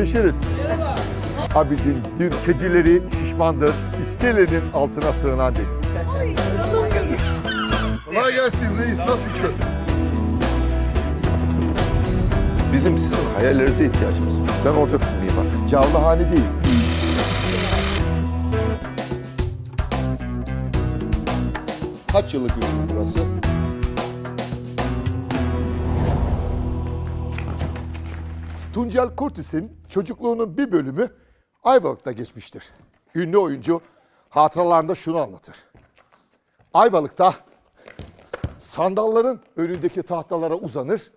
Görüşürüz. Abicim dün kedileri şişmandır. İskelenin altına sığınan deniz. Kolay gelsin reis. Nasıl kötü? Bizim sizin hayallerinize ihtiyacımız var. Sen olacaksın mimar. Cavlahanedeyiz. Kaç yıllık ürün burası? Tuncel Kurtis'in çocukluğunun bir bölümü Ayvalık'ta geçmiştir. Ünlü oyuncu hatıralarında şunu anlatır. Ayvalık'ta sandalların önündeki tahtalara uzanır,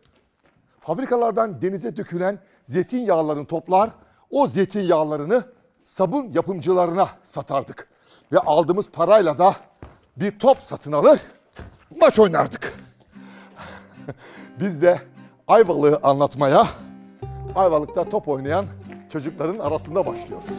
fabrikalardan denize dökülen zeytinyağlarını toplar, o zeytinyağlarını sabun yapımcılarına satardık. Ve aldığımız parayla da bir top satın alır, maç oynardık. Biz de Ayvalık'ı anlatmaya Ayvalık'ta top oynayan çocukların arasında başlıyoruz.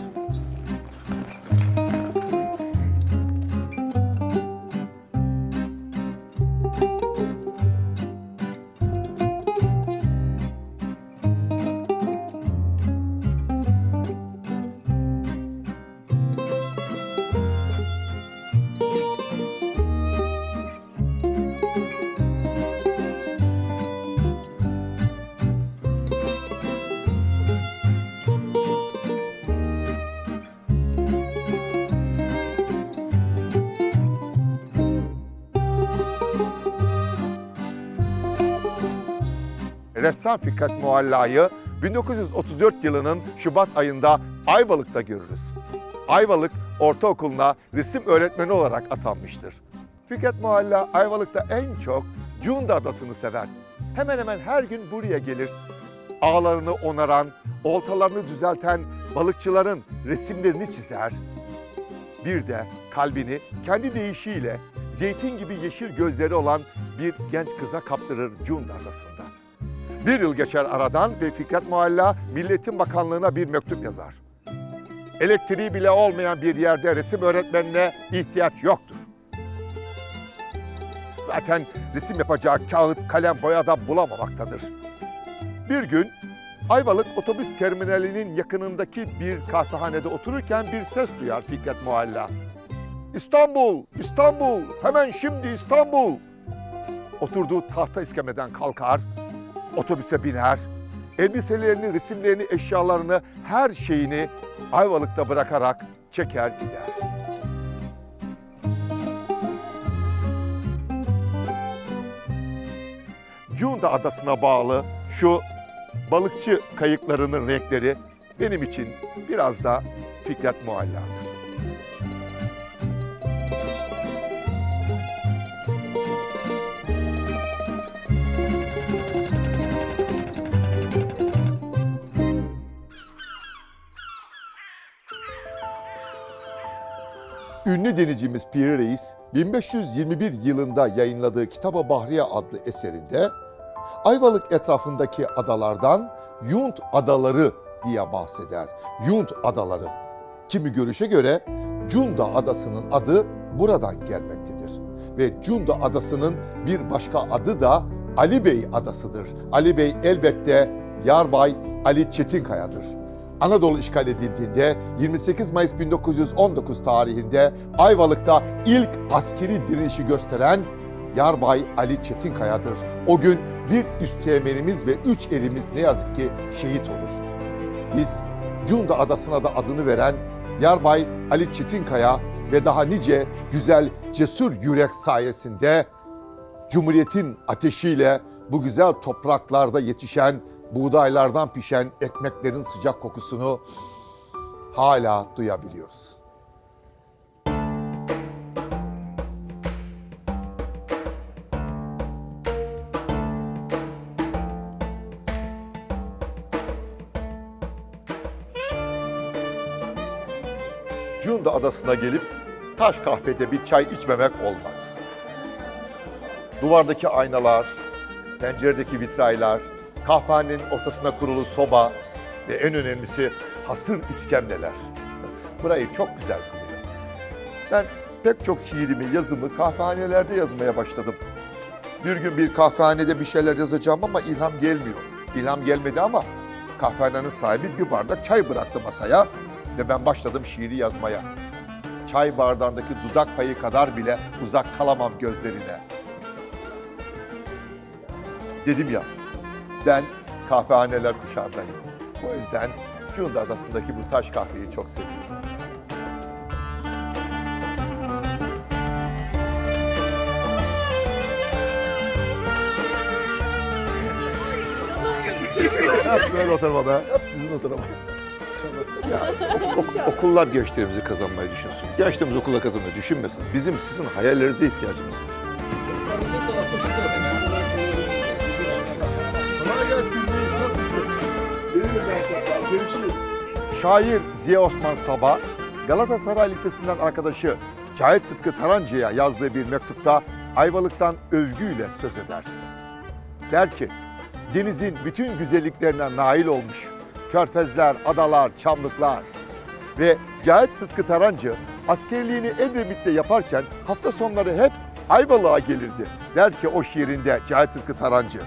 Ressam Fikret Mualla'yı 1934 yılının Şubat ayında Ayvalık'ta görürüz. Ayvalık Ortaokulu'na resim öğretmeni olarak atanmıştır. Fikret Mualla Ayvalık'ta en çok Cunda Adası'nı sever. Hemen hemen her gün buraya gelir. Ağlarını onaran, oltalarını düzelten balıkçıların resimlerini çizer. Bir de kalbini kendi deyişiyle zeytin gibi yeşil gözleri olan bir genç kıza kaptırır Cunda Adası'nda. Bir yıl geçer aradan ve Fikret Mualla Milliyetin Bakanlığı'na bir mektup yazar. Elektriği bile olmayan bir yerde resim öğretmenine ihtiyaç yoktur. Zaten resim yapacağı kağıt, kalem, boya da bulamamaktadır. Bir gün Ayvalık otobüs terminalinin yakınındaki bir kahvehanede otururken bir ses duyar Fikret Mualla. İstanbul, İstanbul, hemen şimdi İstanbul. Oturduğu tahta iskemleden kalkar, otobüse biner, elbiselerini, resimlerini, eşyalarını, her şeyini Ayvalık'ta bırakarak çeker gider. Cunda Adası'na bağlı şu balıkçı kayıklarının renkleri benim için biraz da Fikret Mualla'dır. Ünlü denizcimiz Piri Reis, 1521 yılında yayınladığı Kitab-ı Bahriye adlı eserinde Ayvalık etrafındaki adalardan Yunt Adaları diye bahseder. Yunt Adaları. Kimi görüşe göre Cunda Adası'nın adı buradan gelmektedir. Ve Cunda Adası'nın bir başka adı da Ali Bey Adası'dır. Ali Bey elbette Yarbay Ali Çetinkaya'dır. Anadolu işgal edildiğinde 28 Mayıs 1919 tarihinde Ayvalık'ta ilk askeri direnişi gösteren Yarbay Ali Çetinkaya'dır. O gün bir üsteğmenimiz ve 3 erimiz ne yazık ki şehit olur. Biz Cunda Adası'na da adını veren Yarbay Ali Çetinkaya ve daha nice güzel cesur yürek sayesinde Cumhuriyet'in ateşiyle bu güzel topraklarda yetişen, buğdaylardan pişen ekmeklerin sıcak kokusunu hala duyabiliyoruz. Cunda Adası'na gelip taş kahvede bir çay içmemek olmaz. Duvardaki aynalar, penceredeki vitraylar, kahvehanenin ortasına kurulu soba ve en önemlisi hasır iskemleler. Burayı çok güzel kılıyor. Ben pek çok şiirimi, yazımı kahvehanelerde yazmaya başladım. Bir gün bir kahvehanede bir şeyler yazacağım ama ilham gelmiyor. İlham gelmedi ama Kahvehanenin sahibi bir bardak çay bıraktı masaya ve ben başladım şiiri yazmaya. Çay bardağındaki dudak payı kadar bile uzak kalamam gözlerine. Dedim ya, ben kahvehaneler kuşağındayım. O yüzden Cunda Adası'ndaki bu taş kahveyi çok seviyorum. Böyle oturma be. Hep sizin oturma. Ya, okullar gençlerimizi kazanmayı düşünsün. Gençlerimiz okula kazanmayı düşünmesin. Bizim sizin hayallerinize ihtiyacımız var. Kolay gelsin. Nasılsınız? Şair Ziya Osman Sabah, Galatasaray Lisesi'nden arkadaşı Cahit Sıtkı Tarancı'ya yazdığı bir mektupta Ayvalık'tan övgüyle söz eder. Der ki, denizin bütün güzelliklerine nail olmuş, körfezler, adalar, çamlıklar. Ve Cahit Sıtkı Tarancı askerliğini Edremit'te yaparken hafta sonları hep Ayvalık'a gelirdi. Der ki o şiirinde Cahit Sıtkı Tarancı,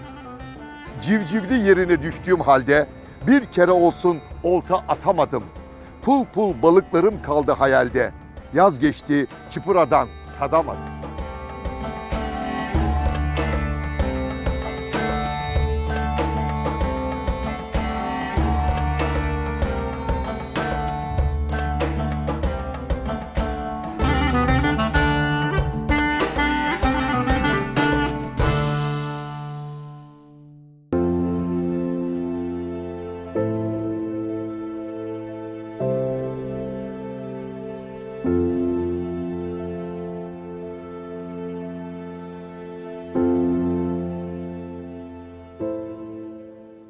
civcivli yerine düştüğüm halde bir kere olsun olta atamadım. Pul pul balıklarım kaldı hayalde. Yaz geçti, çipuradan tadamadım.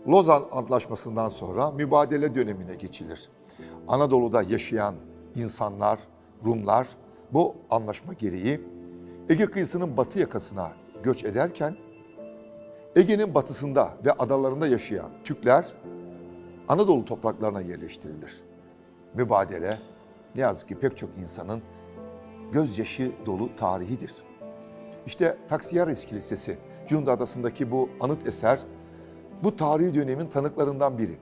Lozan Antlaşması'ndan sonra mübadele dönemine geçilir. Anadolu'da yaşayan insanlar, Rumlar bu anlaşma gereği Ege kıyısının batı yakasına göç ederken Ege'nin batısında ve adalarında yaşayan Türkler Anadolu topraklarına yerleştirilir. Mübadele ne yazık ki pek çok insanın gözyaşı dolu tarihidir. İşte Taksiyaris Kilisesi, Cunda Adası'ndaki bu anıt eser bu tarihi dönemin tanıklarından biri.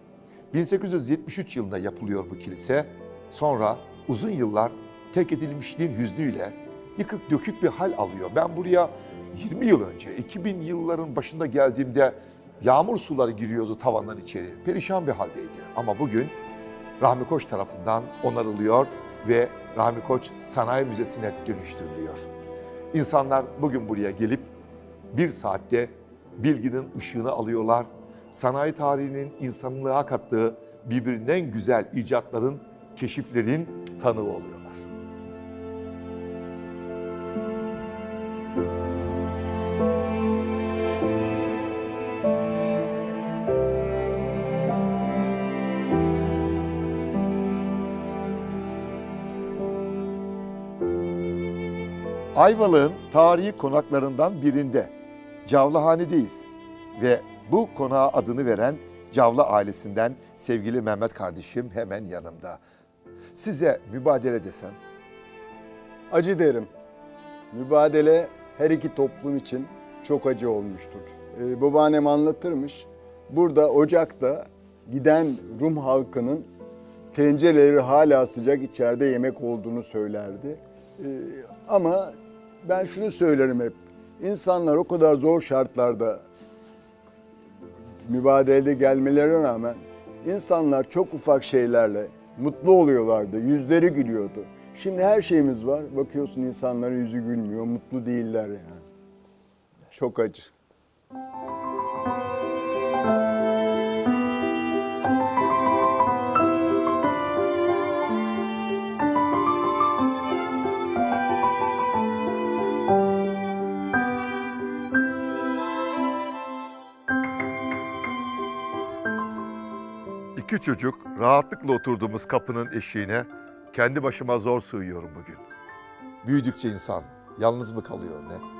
1873 yılında yapılıyor bu kilise. Sonra uzun yıllar terk edilmişliğin hüznüyle yıkık dökük bir hal alıyor. Ben buraya 20 yıl önce, 2000 yılların başında geldiğimde yağmur suları giriyordu tavandan içeri. Perişan bir haldeydi. Ama bugün Rahmi Koç tarafından onarılıyor ve Rahmi Koç Sanayi Müzesi'ne dönüştürülüyor. İnsanlar bugün buraya gelip bir saatte bilginin ışığını alıyorlar. Sanayi tarihinin insanlığa kattığı birbirinden güzel icatların, keşiflerin tanığı oluyorlar. Ayvalık'ın tarihi konaklarından birinde Cavlahane'deyiz ve bu konağa adını veren Cavla ailesinden sevgili Mehmet kardeşim hemen yanımda. Size mübadele desem? Acı derim. Mübadele her iki toplum için çok acı olmuştur. Babaannem anlatırmış. Burada ocakta giden Rum halkının tencereleri hala sıcak içeride yemek olduğunu söylerdi. Ama ben şunu söylerim hep. İnsanlar o kadar zor şartlarda mübadelede gelmelerine rağmen insanlar çok ufak şeylerle mutlu oluyorlardı. Yüzleri gülüyordu. Şimdi her şeyimiz var. Bakıyorsun insanların yüzü gülmüyor. Mutlu değiller yani. Çok acı. İki çocuk rahatlıkla oturduğumuz kapının eşiğine kendi başıma zor sığıyorum bugün. Büyüdükçe insan yalnız mı kalıyor ne?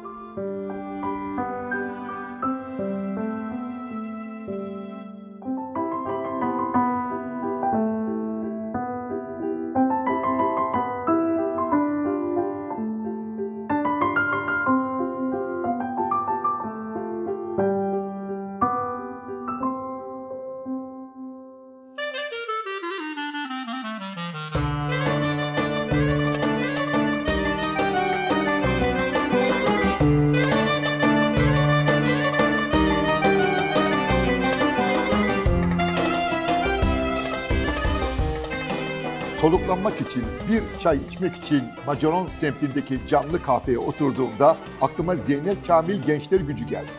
soluklanmak için, bir çay içmek için Macaron semtindeki camlı kafeye oturduğumda aklıma Zeynep Kamil Gençler Gücü geldi.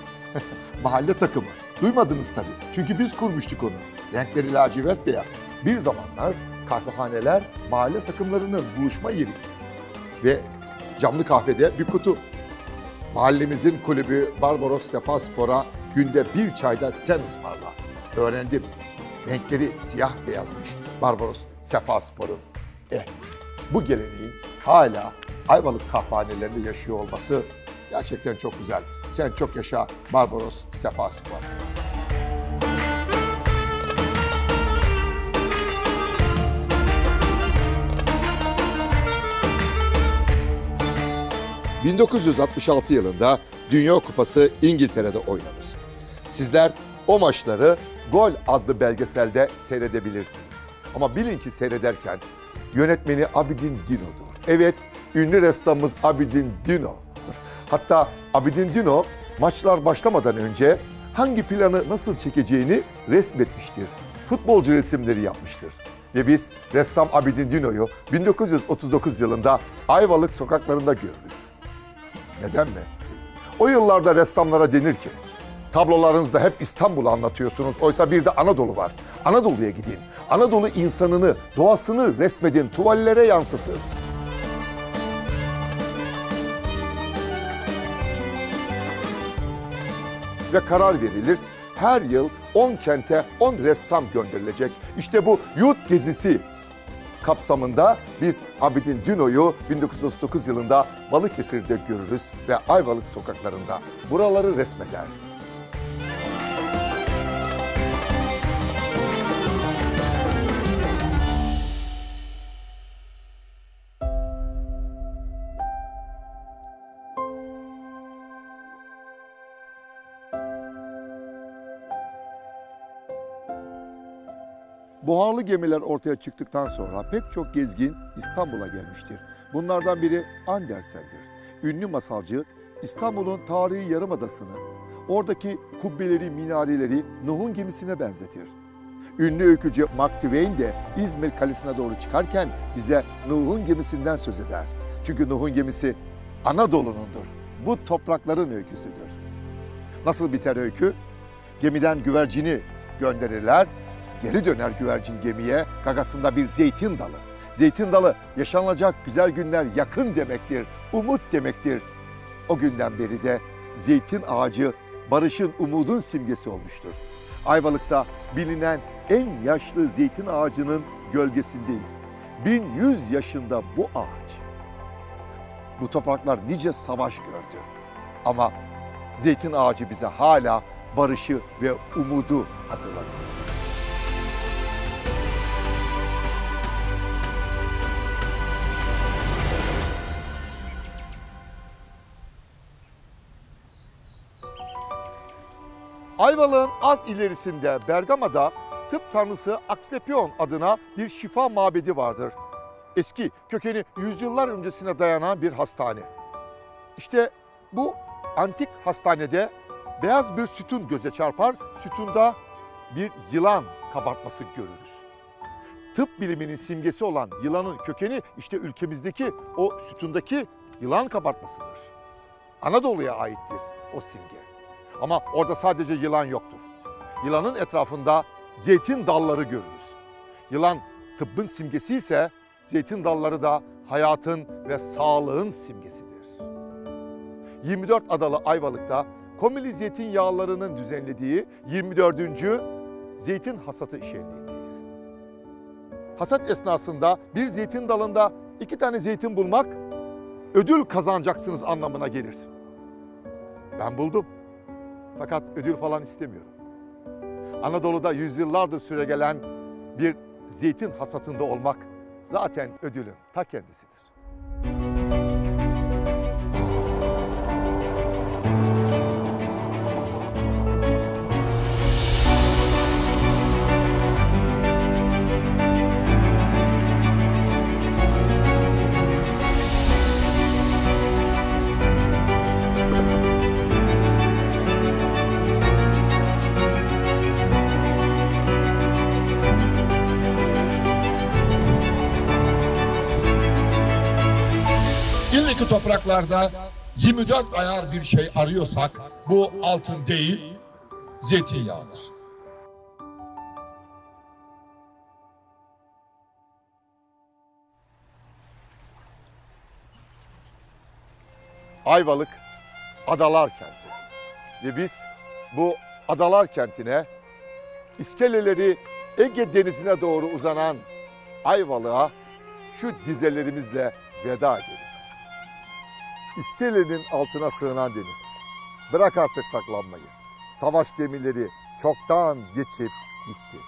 Mahalle takımı. Duymadınız tabii. Çünkü biz kurmuştuk onu. Renkleri lacivert beyaz. Bir zamanlar kahvehaneler mahalle takımlarının buluşma yeriydi. Ve camlı kahvede bir kutu. Mahallemizin kulübü Barbaros Sefaspor'a günde bir çayda sen ısmarla. Öğrendim. Renkleri siyah beyazmış Barbaros Sefaspor'un. Bu geleneğin hala Ayvalık kahvehanelerinde yaşıyor olması gerçekten çok güzel. Sen çok yaşa Barbaros Sefaspor. ...1966 yılında Dünya Kupası İngiltere'de oynanır. Sizler o maçları Gol adlı belgeselde seyredebilirsiniz. Ama bilin ki seyrederken yönetmeni Abidin Dino'dur. Evet, ünlü ressamımız Abidin Dino. Hatta Abidin Dino maçlar başlamadan önce hangi planı nasıl çekeceğini resmetmiştir. Futbolcu resimleri yapmıştır. Ve biz ressam Abidin Dino'yu 1939 yılında Ayvalık sokaklarında görürüz. Neden mi? O yıllarda ressamlara denir ki, tablolarınızda hep İstanbul'u anlatıyorsunuz. Oysa bir de Anadolu var. Anadolu'ya gidin. Anadolu insanını, doğasını resmedin, tuvallere yansıtın. Ve karar verilir. Her yıl 10 kente 10 ressam gönderilecek. İşte bu yurt gezisi kapsamında biz Abidin Dino'yu 1939 yılında Balıkesir'de görürüz ve Ayvalık sokaklarında buraları resmeder. Buharlı gemiler ortaya çıktıktan sonra pek çok gezgin İstanbul'a gelmiştir. Bunlardan biri Andersen'dir. Ünlü masalcı İstanbul'un tarihi yarımadasını, oradaki kubbeleri, minareleri Nuh'un gemisine benzetir. Ünlü öykücü Mark Twain de İzmir Kalesi'ne doğru çıkarken bize Nuh'un gemisinden söz eder. Çünkü Nuh'un gemisi Anadolu'nundur. Bu toprakların öyküsüdür. Nasıl biter öykü? Gemiden güvercini gönderirler. Geri döner güvercin gemiye, gagasında bir zeytin dalı. Zeytin dalı yaşanılacak güzel günler yakın demektir, umut demektir. O günden beri de zeytin ağacı barışın, umudun simgesi olmuştur. Ayvalık'ta bilinen en yaşlı zeytin ağacının gölgesindeyiz. 1100 yaşında bu ağaç. Bu topraklar nice savaş gördü. Ama zeytin ağacı bize hala barışı ve umudu hatırlatıyor. Ayvalık'ın az ilerisinde Bergama'da tıp tanrısı Asklepion adına bir şifa mabedi vardır. Eski, kökeni yüzyıllar öncesine dayanan bir hastane. İşte bu antik hastanede beyaz bir sütun göze çarpar. Sütunda bir yılan kabartması görürüz. Tıp biliminin simgesi olan yılanın kökeni işte ülkemizdeki o sütundaki yılan kabartmasıdır. Anadolu'ya aittir o simge. Ama orada sadece yılan yoktur. Yılanın etrafında zeytin dalları görürüz. Yılan tıbbın simgesi ise zeytin dalları da hayatın ve sağlığın simgesidir. 24 adalı Ayvalık'ta Komili Zeytinyağları'nın düzenlediği 24. Zeytin Hasatı şenliğindeyiz. Hasat esnasında bir zeytin dalında 2 tane zeytin bulmak ödül kazanacaksınız anlamına gelir. Ben buldum. Fakat ödül falan istemiyorum. Anadolu'da yüzyıllardır süregelen bir zeytin hasatında olmak zaten ödülün ta kendisidir. Şimdiki topraklarda 24 ayar bir şey arıyorsak bu altın değil, zeytinyağıdır. Ayvalık Adalar Kenti ve biz bu Adalar Kenti'ne iskeleleri Ege Denizi'ne doğru uzanan Ayvalık'a şu dizelerimizle veda edelim. İskelenin altına sığınan deniz. Bırak artık saklanmayı. Savaş gemileri çoktan geçip gitti.